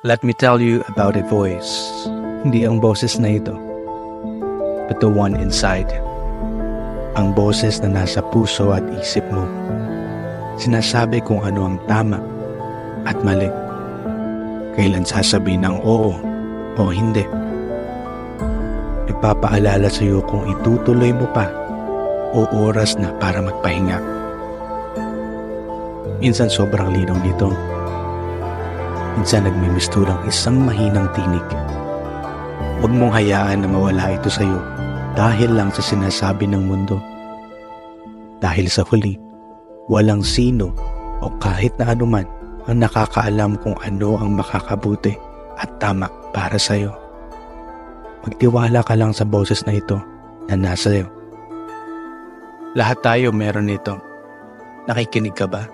Let me tell you about a voice. Hindi ang boses na ito, but the one inside. Ang boses na nasa puso at isip mo. Sinasabi kung ano ang tama at mali. Kailan sasabihin ng oo o hindi. Nagpapaalala sa iyo kung itutuloy mo pa o oras na para magpahinga. Minsan sobrang linaw nito. Minsan nagmimisturang isang mahinang tinig. Huwag mong hayaan na mawala ito sa iyo dahil lang sa sinasabi ng mundo. Dahil sa huli, walang sino o kahit na anuman ang nakakaalam kung ano ang makakabuti at tama para sa iyo. Magtiwala ka lang sa boses na ito na nasa iyo. Lahat tayo meron nito. Nakikinig ka ba?